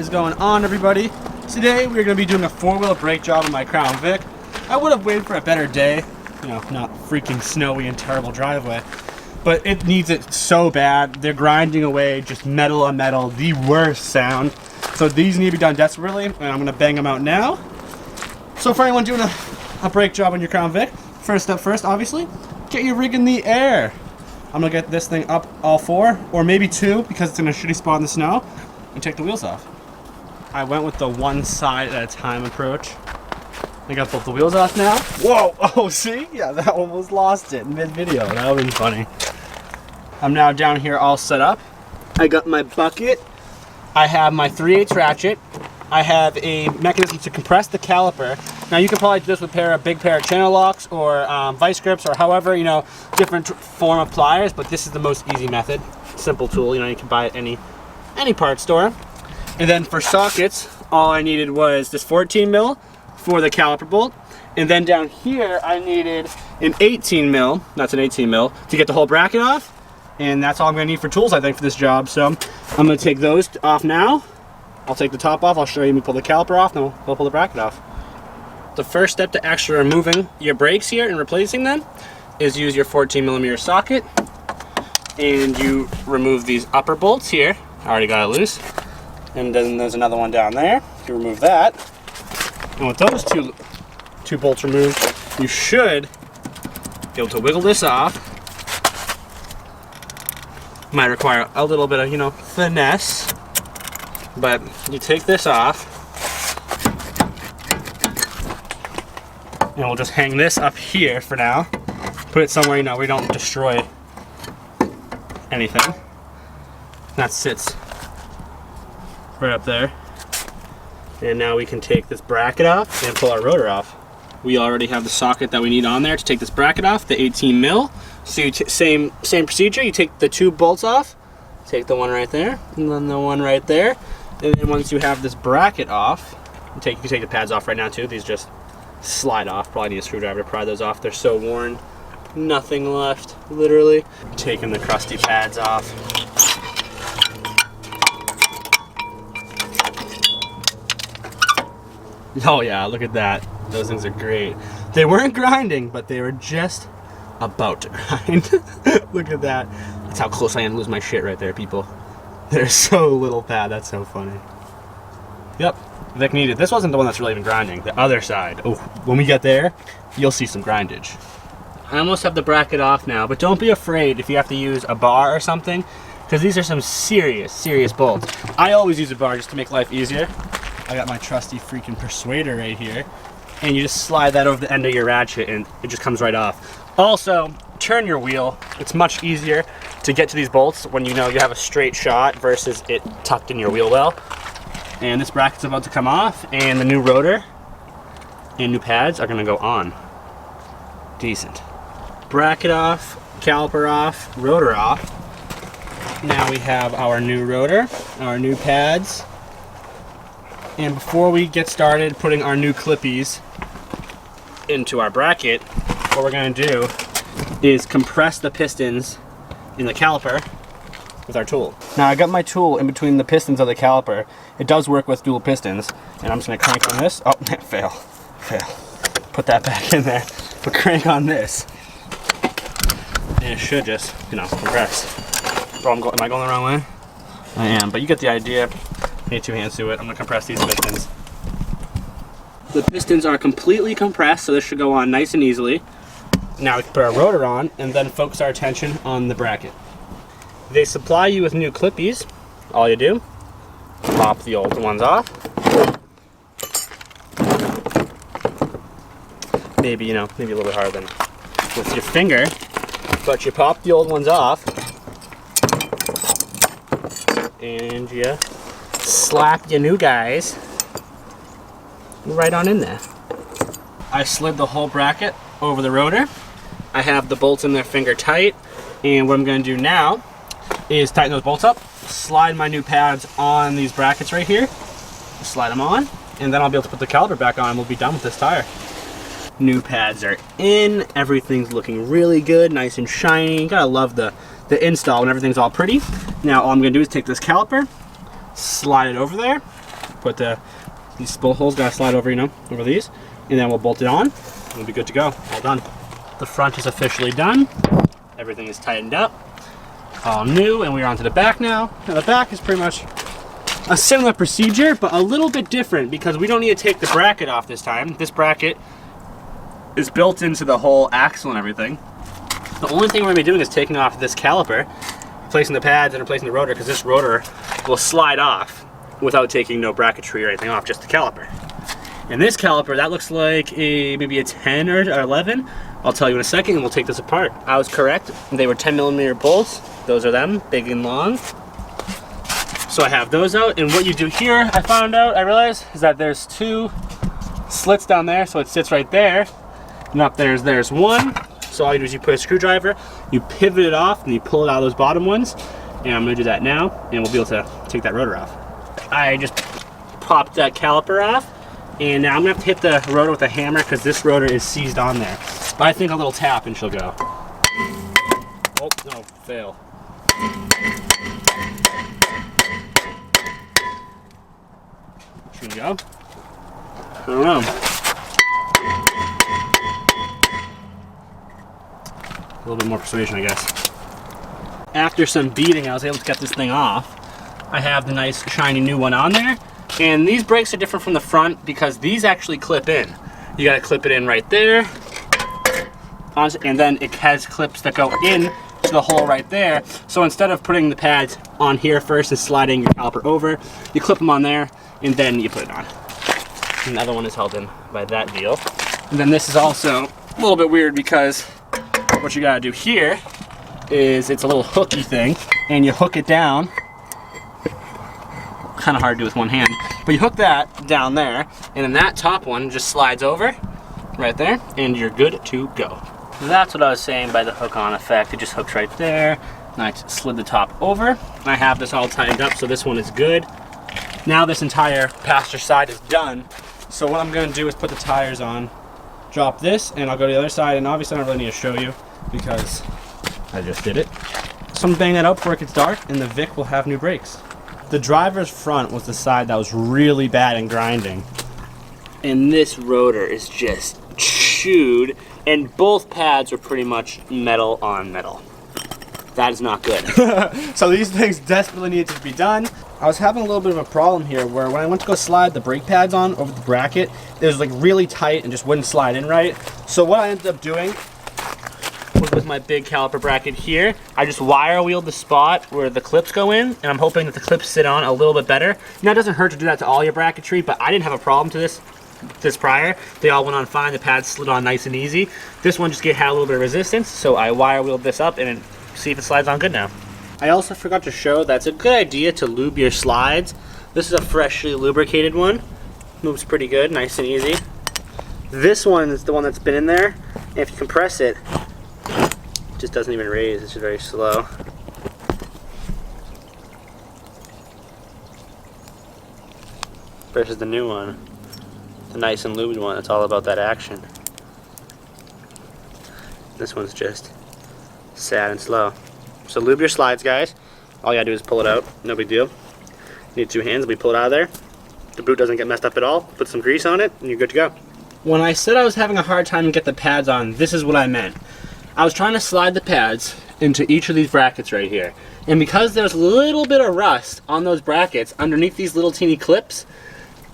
is going on, everybody? Today we're going to be doing a four-wheel brake job on my Crown Vic. I would have waited for a better day, you know, not freaking snowy and terrible driveway, but it needs it so bad. They're grinding away just metal on metal, the worst sound. So these need to be done desperately, and I'm going to bang them out now. So for anyone doing a brake job on your Crown Vic, first step first, obviously, get your rig in the air. I'm going to get this thing up all four, or maybe two, because it's in a shitty spot in the snow, and take the wheels off. I went with the one side at a time approach. I got both the wheels off now. Whoa! Oh, see? Yeah, that almost lost it mid-video. That would have been funny. I'm now down here all set up. I got my bucket. I have my 3/8 ratchet. I have a mechanism to compress the caliper. Now you can probably do this with a big pair of channel locks or vice grips or however, you know, different form of pliers, but this is the most easy method. Simple tool, you know, you can buy it at any part store. And then for sockets, all I needed was this 14 mil for the caliper bolt. And then down here, I needed an 18 mil, that's an 18 mil, to get the whole bracket off. And that's all I'm gonna need for tools, I think, for this job. So I'm gonna take those off now. I'll take the top off, I'll show you me pull the caliper off, then we'll pull the bracket off. The first step to actually removing your brakes here and replacing them is use your 14 millimeter socket. And you remove these upper bolts here. I already got it loose. And then there's another one down there. You remove that. And with those two bolts removed, you should be able to wiggle this off. Might require a little bit of, you know, finesse. But you take this off. And we'll just hang this up here for now. Put it somewhere, you know, we don't destroy anything. That sits right up there. And now we can take this bracket off and pull our rotor off. We already have the socket that we need on there to take this bracket off, the 18 mil. So you same procedure, you take the two bolts off, take the one right there, and then the one right there. And then once you have this bracket off, you can take the pads off right now too. These just slide off. Probably need a screwdriver to pry those off. They're so worn. Nothing left, literally. Taking the crusty pads off. Oh yeah, look at that. Those things are great. They weren't grinding, but they were just about to grind. Look at that. That's how close I am to lose my shit right there, people. There's so little pad. That's so funny. Yep, Vic needed. This wasn't the one that's really even grinding. The other side. Oh, when we get there, you'll see some grindage. I almost have the bracket off now, but don't be afraid if you have to use a bar or something, because these are some serious bolts. I always use a bar just to make life easier. I got my trusty freaking persuader right here, and you just slide that over the end of your ratchet and it just comes right off. Also, turn your wheel. It's much easier to get to these bolts when you know you have a straight shot versus it tucked in your wheel well. And this bracket's about to come off, and the new rotor and new pads are gonna go on. Decent. Bracket off, caliper off, rotor off. Now we have our new rotor, our new pads. And before we get started putting our new clippies into our bracket, what we're gonna do is compress the pistons in the caliper with our tool. Now I got my tool in between the pistons of the caliper. It does work with dual pistons, and I'm just gonna crank on this. Oh, fail. Put that back in there. But crank on this, and it should just, you know, compress. Oh, am I going the wrong way? I am, but you get the idea. I need two hands to it. I'm gonna compress these pistons. The pistons are completely compressed, so this should go on nice and easily. Now we can put our rotor on and then focus our attention on the bracket. They supply you with new clippies. All you do, pop the old ones off. Maybe, you know, maybe a little bit harder than with your finger, but you pop the old ones off and you slap your new guys right on in there. I slid the whole bracket over the rotor. I have the bolts in there finger tight, and what I'm going to do now is tighten those bolts up, slide my new pads on these brackets right here, slide them on, and then I'll be able to put the caliper back on and we'll be done with this tire. New pads are in, everything's looking really good, nice and shiny. You gotta love the install when everything's all pretty. Now all I'm gonna do is take this caliper, slide it over there, put these bolt holes, gotta slide over, you know, over these, and then we'll bolt it on. We'll be good to go. All done. The front is officially done. Everything is tightened up, all new, and we're onto the back now. Now the back is pretty much a similar procedure, but a little bit different because we don't need to take the bracket off this time. This bracket is built into the whole axle and everything. The only thing we're gonna be doing is taking off this caliper, replacing the pads and replacing the rotor, because this rotor will slide off without taking no bracketry or anything off, just the caliper. And this caliper, that looks like maybe a 10 or 11. I'll tell you in a second, and we'll take this apart. I was correct. They were 10mm bolts. Those are them, big and long. So I have those out, and what you do here, I realized, is that there's 2 slits down there, so it sits right there. And up there's one. So all you do is you put a screwdriver, you pivot it off, and you pull it out of those bottom ones. And I'm gonna do that now, and we'll be able to take that rotor off. I just popped that caliper off, and now I'm gonna have to hit the rotor with a hammer because this rotor is seized on there. But I think a little tap and she'll go. Oh, no, fail. She can go? I don't know. A little bit more persuasion, I guess. After some beating, I was able to get this thing off. I have the nice shiny new one on there. And these brakes are different from the front because these actually clip in. You gotta clip it in right there. And then it has clips that go in to the hole right there. So instead of putting the pads on here first and sliding your caliper over, you clip them on there and then you put it on. And the other one is held in by that deal. And then this is also a little bit weird because what you gotta do here is it's a little hooky thing, and you hook it down. Kind of hard to do with one hand, but you hook that down there, and then that top one just slides over right there, and you're good to go. That's what I was saying by the hook-on effect. It just hooks right there, and I slid the top over. I have this all tightened up, so this one is good. Now this entire passenger side is done, so what I'm going to do is put the tires on, drop this, and I'll go to the other side, and obviously I don't really need to show you because I just did it. So I'm banging that out before it gets dark, and the Vic will have new brakes. The driver's front was the side that was really bad in grinding. And this rotor is just chewed, and both pads are pretty much metal on metal. That is not good. So these things desperately needed to be done. I was having a little bit of a problem here where when I went to go slide the brake pads on over the bracket, it was like really tight and just wouldn't slide in right. So what I ended up doing was with my big caliper bracket here, I just wire wheeled the spot where the clips go in, and I'm hoping that the clips sit on a little bit better. Now it doesn't hurt to do that to all your bracketry, but I didn't have a problem to this prior. They all went on fine, the pads slid on nice and easy. This one just had a little bit of resistance, so I wire wheeled this up and see if it slides on good now. I also forgot to show that it's a good idea to lube your slides. This is a freshly lubricated one. Moves pretty good, nice and easy. This one is the one that's been in there, and if you compress it, just doesn't even raise, it's just very slow. Versus the new one, the nice and lubed one, it's all about that action. This one's just sad and slow. So lube your slides, guys. All you gotta do is pull it out, no big deal. You need 2 hands, we pull it out of there. The boot doesn't get messed up at all. Put some grease on it, and you're good to go. When I said I was having a hard time to get the pads on, this is what I meant. I was trying to slide the pads into each of these brackets right here. And because there's a little bit of rust on those brackets underneath these little teeny clips,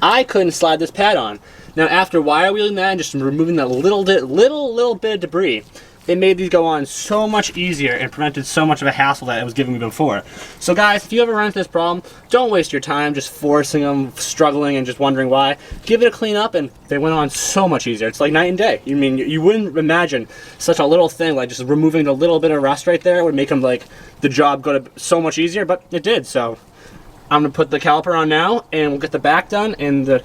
I couldn't slide this pad on. Now after wire wheeling that and just removing that little bit of debris, it made these go on so much easier and prevented so much of a hassle that it was giving me before. So guys, if you ever run into this problem, don't waste your time just forcing them, struggling, and just wondering why. Give it a clean up, and they went on so much easier. It's like night and day. You mean you wouldn't imagine such a little thing like just removing the little bit of rust right there would make them like the job go to so much easier, but it did. So I'm gonna put the caliper on now, and we'll get the back done, and the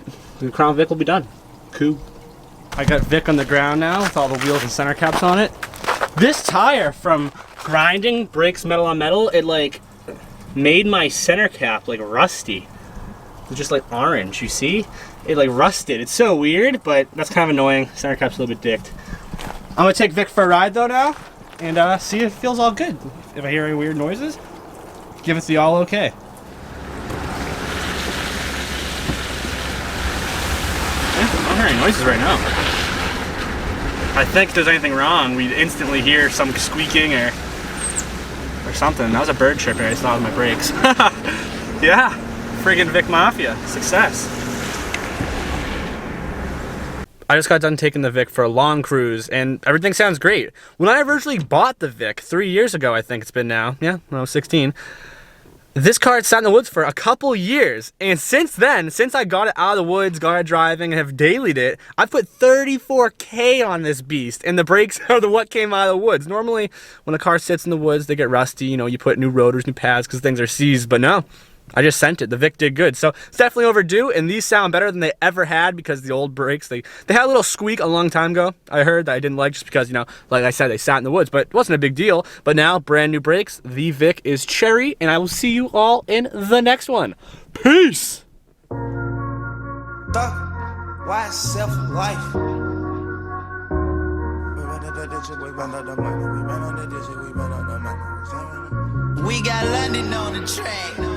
Crown Vic will be done. Cool. I got Vic on the ground now with all the wheels and center caps on it. This tire, from grinding breaks metal on metal, it like made my center cap like rusty. It's just like orange, you see? It like rusted. It's so weird, but that's kind of annoying. Center cap's a little bit dicked. I'm gonna take Vic for a ride though now, and see if it feels all good. If I hear any weird noises, give it the all okay. hearing noises right now. I think if there's anything wrong, we'd instantly hear some squeaking or something. That was a bird chirping I saw with my brakes. Yeah, friggin' Vic Mafia, success. I just got done taking the Vic for a long cruise, and everything sounds great. When I originally bought the Vic 3 years ago, I think it's been now, yeah, when I was 16, this car had sat in the woods for a couple years, and since then, since I got it out of the woods, got it driving, and have dailied it, I put 34K on this beast, and the brakes are what came out of the woods. Normally, when a car sits in the woods, they get rusty, you know, you put new rotors, new pads, because things are seized, but no. I just sent it. The Vic did good. So it's definitely overdue, and these sound better than they ever had because the old brakes, they had a little squeak a long time ago, I heard, that I didn't like just because, you know, like I said, they sat in the woods, but it wasn't a big deal. But now, brand new brakes, the Vic is cherry, and I will see you all in the next one. Peace! Why self-life? We got London on the track.